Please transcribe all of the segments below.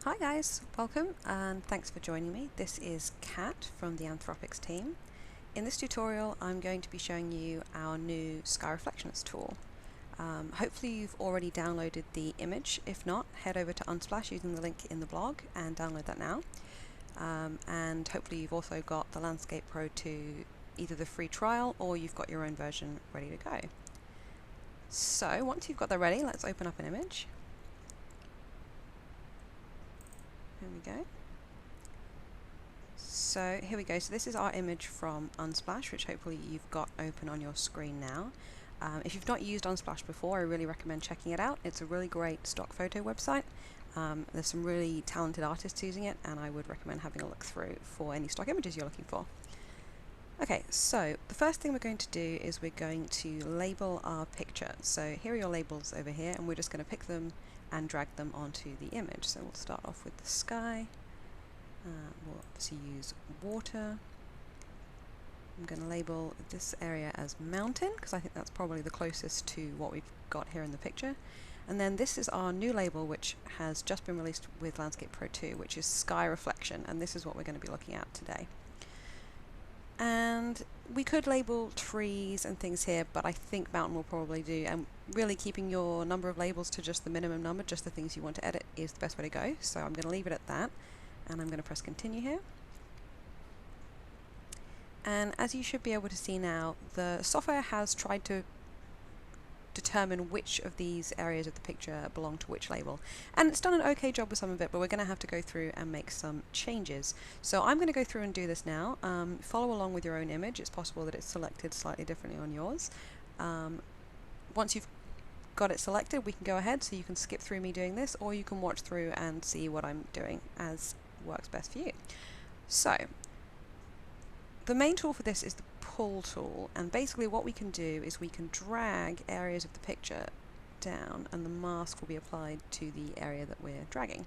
Hi guys, welcome and thanks for joining me. This is Kat from the Anthropics team. In this tutorial I'm going to be showing you our new Sky Reflections tool. Hopefully you've already downloaded the image. If not, head over to Unsplash using the link in the blog and download that now. And hopefully you've also got the LandscapePro 2, either the free trial or you've got your own version ready to go. So once you've got that ready, let's open up an image. There we go. So here we go. So this is our image from Unsplash, which hopefully you've got open on your screen now. If you've not used Unsplash before, I really recommend checking it out. It's a really great stock photo website. There's some really talented artists using it, and I would recommend having a look through for any stock images you're looking for. Okay, so the first thing we're going to do is we're going to label our picture. So here are your labels over here, and we're just going to pick them and drag them onto the image. So we'll start off with the sky. We'll obviously use water. I'm going to label this area as mountain because I think that's probably the closest to what we've got here in the picture. And then this is our new label, which has just been released with LandscapePro 2, which is sky reflection, and this is what we're going to be looking at today. And we could label trees and things here, but I think mountain will probably do, and really keeping your number of labels to just the minimum number, just the things you want to edit, is the best way to go. So I'm going to leave it at that, and I'm going to press continue here. And as you should be able to see now, the software has tried to determine which of these areas of the picture belong to which label, and it's done an okay job with some of it, but we're going to have to go through and make some changes. So I'm going to go through and do this now. Follow along with your own image. It's possible that it's selected slightly differently on yours. Once you've got it selected, we can go ahead, so you can skip through me doing this, or you can watch through and see what I'm doing as works best for you. So the main tool for this is the pull tool, and basically what we can do is we can drag areas of the picture down, and the mask will be applied to the area that we're dragging.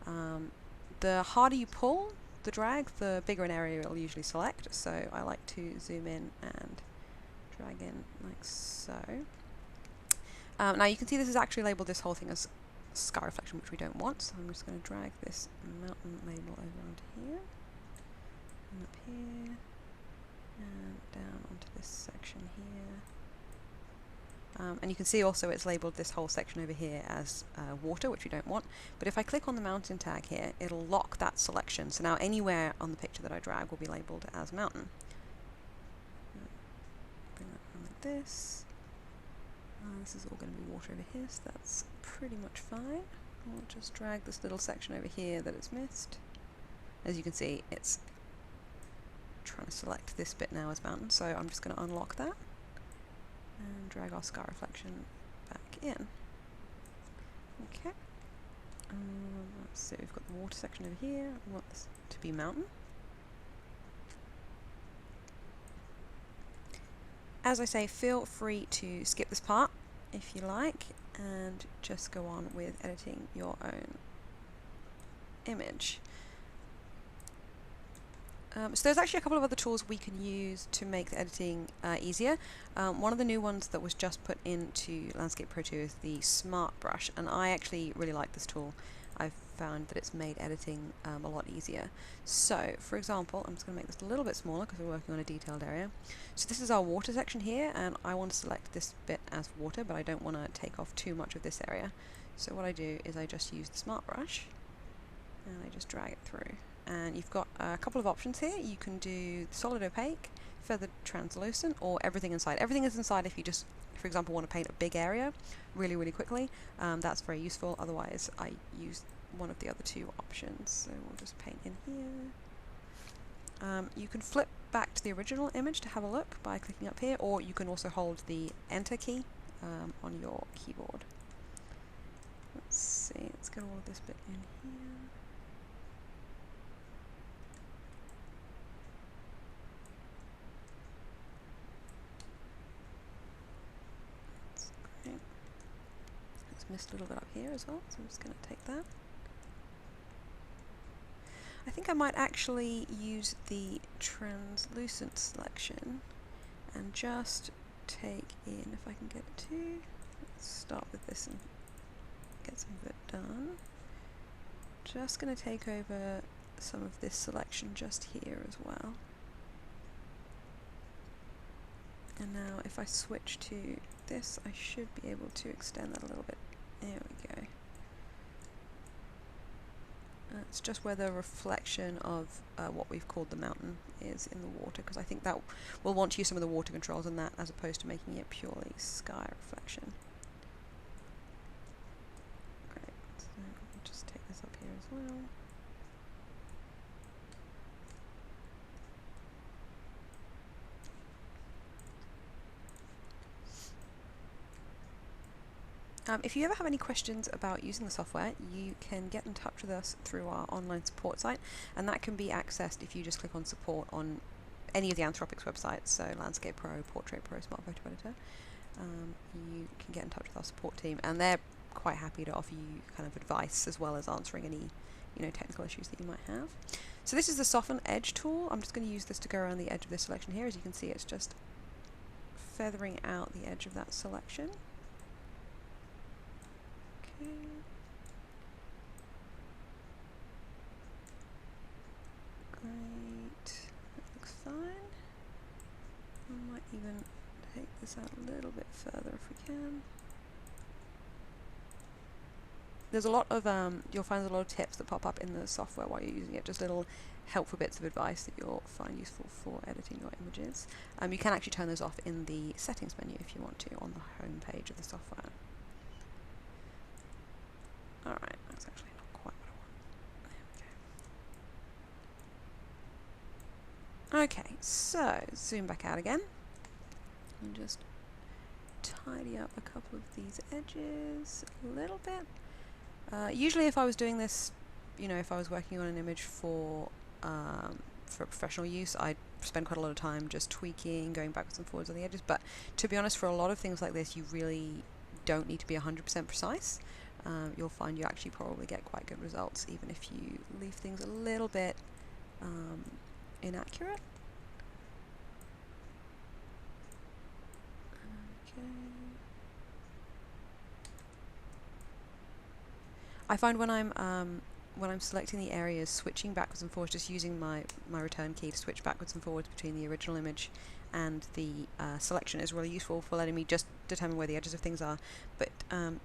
The harder you pull the drag, the bigger an area it will usually select, so I like to zoom in and drag in like so. Now you can see this is actually labelled this whole thing as sky reflection, which we don't want, so I'm just going to drag this mountain label over onto here, and up here, and down onto this section here. And you can see also it's labelled this whole section over here as water, which we don't want. But if I click on the mountain tag here, it'll lock that selection. So now anywhere on the picture that I drag will be labelled as mountain. Bring that on like this. This is all going to be water over here, so that's pretty much fine. We'll just drag this little section over here that it's missed. As you can see, it's trying to select this bit now as mountain, so I'm just going to unlock that and drag our sky reflection back in. Okay. So we've got the water section over here. We want this to be mountain. As I say, feel free to skip this part if you like and just go on with editing your own image. So there's actually a couple of other tools we can use to make the editing easier. One of the new ones that was just put into LandscapePro 2 is the Smart Brush, and I actually really like this tool. I've found that it's made editing a lot easier. So, for example, I'm just going to make this a little bit smaller because we're working on a detailed area. So this is our water section here, and I want to select this bit as water, but I don't want to take off too much of this area. So what I do is I just use the Smart Brush, and I just drag it through. And you've got a couple of options here. You can do solid opaque, feathered translucent, or everything inside. Everything is inside if you just, for example, want to paint a big area really, really quickly. That's very useful. Otherwise, I use one of the other two options. So we'll just paint in here. You can flip back to the original image to have a look by clicking up here, or you can also hold the Enter key on your keyboard. Let's see, let's get all of this bit in here. Missed a little bit up here as well, so I'm just going to take that. I think I might actually use the translucent selection and just take in, if I can get it to, let's start with this and get some of it done. just going to take over some of this selection just here as well. And now if I switch to this, I should be able to extend that a little bit. There we go. It's just where the reflection of what we've called the mountain is in the water, because I think that we'll want to use some of the water controls in that as opposed to making it purely sky reflection. Great, so I'll just take this up here as well. If you ever have any questions about using the software, you can get in touch with us through our online support site, and that can be accessed if you just click on support on any of the Anthropics websites, so LandscapePro, PortraitPro, Smart Photo Editor. You can get in touch with our support team, and they're quite happy to offer you kind of advice as well as answering any technical issues that you might have. So this is the Soften Edge tool. I'm just going to use this to go around the edge of this selection here. As you can see, it's just feathering out the edge of that selection. Great, that looks fine. I might even take this out a little bit further if we can. There's a lot of, you'll find a lot of tips that pop up in the software while you're using it, just little helpful bits of advice that you'll find useful for editing your images. You can actually turn those off in the settings menu if you want to on the home page of the software. Alright, that's actually not quite what I want. There we go. Okay, so zoom back out again and just tidy up a couple of these edges a little bit. Usually if I was doing this, if I was working on an image for professional use, I'd spend quite a lot of time just tweaking, going backwards and forwards on the edges, but to be honest, for a lot of things like this, you really don't need to be 100% precise. You'll find you actually probably get quite good results even if you leave things a little bit inaccurate. Okay. I find when I'm selecting the areas, switching backwards and forwards, just using my return key to switch backwards and forwards between the original image and the selection is really useful for letting me just determine where the edges of things are. But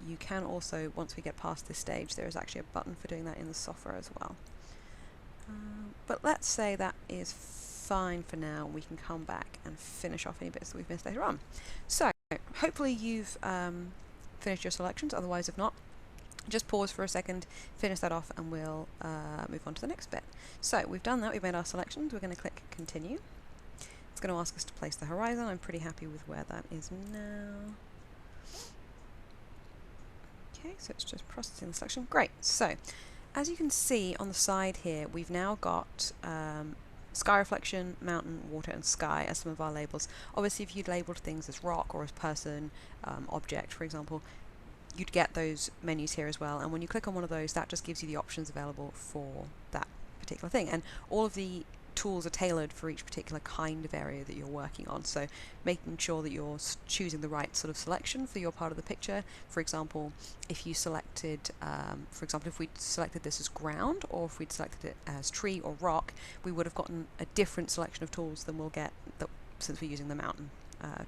you can also, once we get past this stage, there is actually a button for doing that in the software as well. But let's say that is fine for now. We can come back and finish off any bits that we've missed later on. So hopefully you've finished your selections. Otherwise, if not, just pause for a second, finish that off, and we'll move on to the next bit. So we've done that, we've made our selections, we're going to click continue. It's going to ask us to place the horizon. I'm pretty happy with where that is now. Okay, so it's just processing the selection. Great, so as you can see on the side here, we've now got sky reflection, mountain, water and sky as some of our labels. Obviously if you'd labelled things as rock or as person, object for example, you'd get those menus here as well, and when you click on one of those, that just gives you the options available for that particular thing, and all of the tools are tailored for each particular kind of area that you're working on, so making sure that you're choosing the right sort of selection for your part of the picture. For example, if you selected, if we'd selected this as ground, or if we'd selected it as tree or rock, we would have gotten a different selection of tools than we'll get since we're using the mountain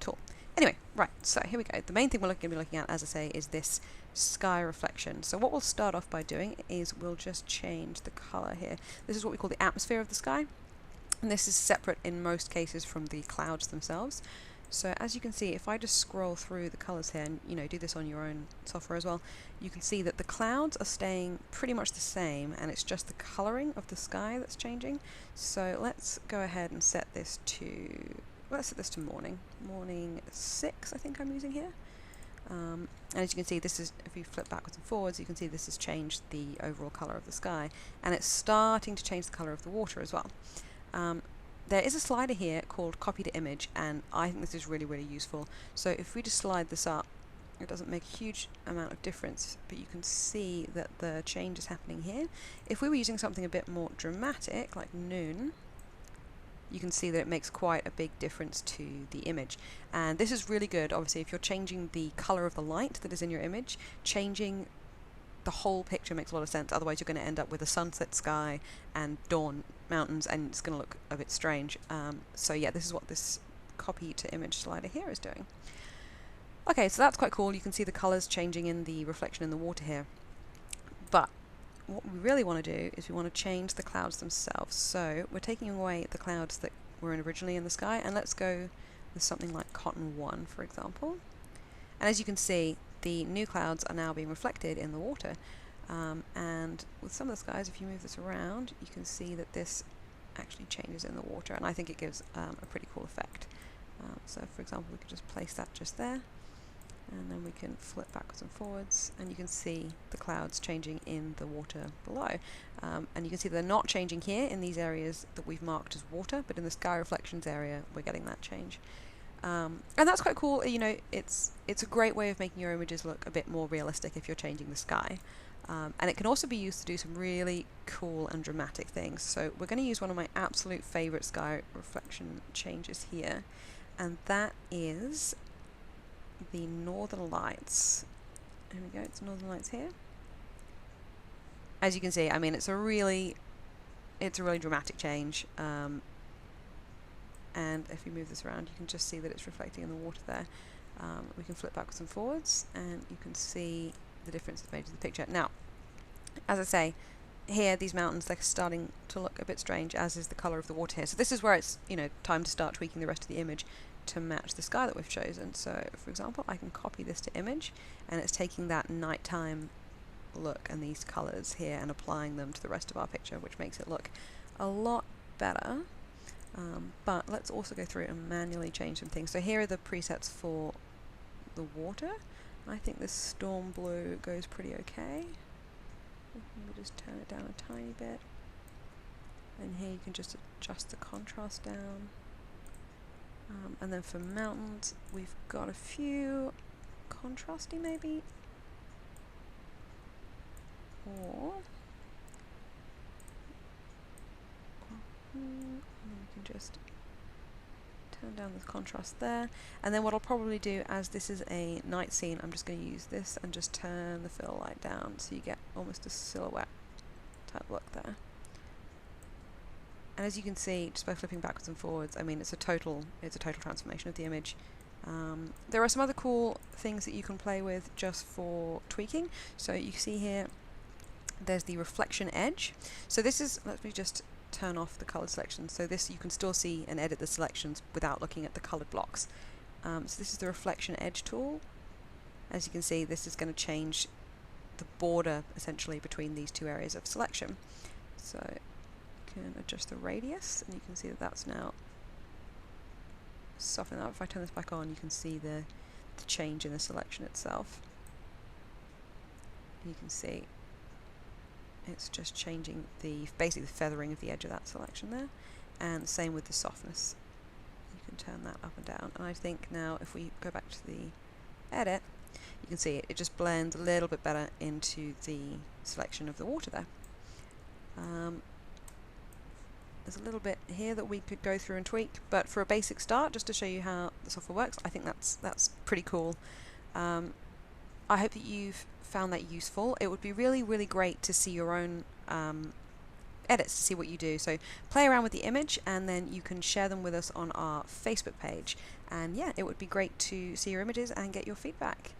tool. Anyway, right, so here we go. The main thing we're going to be looking at, as I say, is this sky reflection. So what we'll start off by doing is we'll just change the colour here. This is what we call the atmosphere of the sky, and this is separate in most cases from the clouds themselves. So as you can see, if I just scroll through the colours here and do this on your own software as well, you can see that the clouds are staying pretty much the same, and it's just the colouring of the sky that's changing. So let's go ahead and set this to morning 6, I think I'm using here. And as you can see, this is, if you flip backwards and forwards, you can see this has changed the overall colour of the sky, and it's starting to change the colour of the water as well. There is a slider here called copy to image, and I think this is really, really useful. So if we just slide this up, it doesn't make a huge amount of difference, but you can see that the change is happening here. If we were using something a bit more dramatic, like noon, you can see that it makes quite a big difference to the image. And this is really good, obviously, if you're changing the colour of the light that is in your image, changing the whole picture makes a lot of sense. Otherwise, you're going to end up with a sunset sky and dawn mountains, and it's going to look a bit strange. So yeah, this is what this copy to image slider here is doing. Okay, so that's quite cool. You can see the colors changing in the reflection in the water here. But what we really want to do is we want to change the clouds themselves. So we're taking away the clouds that were originally in the sky, and let's go with something like Cotton 1, for example. And as you can see, the new clouds are now being reflected in the water. And with some of the skies, if you move this around, you can see that this actually changes in the water, and I think it gives a pretty cool effect. So for example, we could just place that just there, and then we can flip backwards and forwards, and you can see the clouds changing in the water below. And you can see they're not changing here in these areas that we've marked as water, but in the sky reflections area, we're getting that change. And that's quite cool. You know, it's a great way of making your images look a bit more realistic if you're changing the sky. And it can also be used to do some really cool and dramatic things. So we're going to use one of my absolute favorite sky reflection changes here, and that is the Northern Lights. Here we go, it's Northern Lights here. As you can see, I mean, it's a really dramatic change. And if we move this around, you can just see that it's reflecting in the water there. We can flip backwards and forwards, and you can see the difference it's made to the picture. Now, as I say, here, these mountains, they're starting to look a bit strange, as is the colour of the water here. So this is where it's, you know, time to start tweaking the rest of the image to match the sky that we've chosen. So, for example, I can copy this to image, and it's taking that nighttime look and these colours here and applying them to the rest of our picture, which makes it look a lot better. But let's also go through and manually change some things. So here are the presets for the water. I think this storm blue goes pretty okay. Let me just turn it down a tiny bit. And here you can just adjust the contrast down. And then for mountains, we've got a few contrasty maybe. Or and then we can just turn down the contrast there. And then what I'll probably do, as this is a night scene, I'm just going to use this and just turn the fill light down so you get almost a silhouette type look there. And as you can see, just by flipping backwards and forwards, I mean, it's a total transformation of the image. There are some other cool things that you can play with just for tweaking. So you see here, there's the reflection edge. So this is, let me just turn off the colored selection. So this, you can still see and edit the selections without looking at the colored blocks. So this is the reflection edge tool. As you can see, this is going to change the border essentially between these two areas of selection. So you can adjust the radius, and you can see that that's now softened up. If I turn this back on, you can see the change in the selection itself. And you can see it's just changing basically the feathering of the edge of that selection there, and same with the softness. You can turn that up and down, and I think now if we go back to the edit, you can see it just blends a little bit better into the selection of the water there. There's a little bit here that we could go through and tweak, but for a basic start, just to show you how the software works, I think that's pretty cool. I hope that you've found that useful. It would be really, really great to see your own edits, to see what you do. So play around with the image, and then you can share them with us on our Facebook page. And yeah, it would be great to see your images and get your feedback.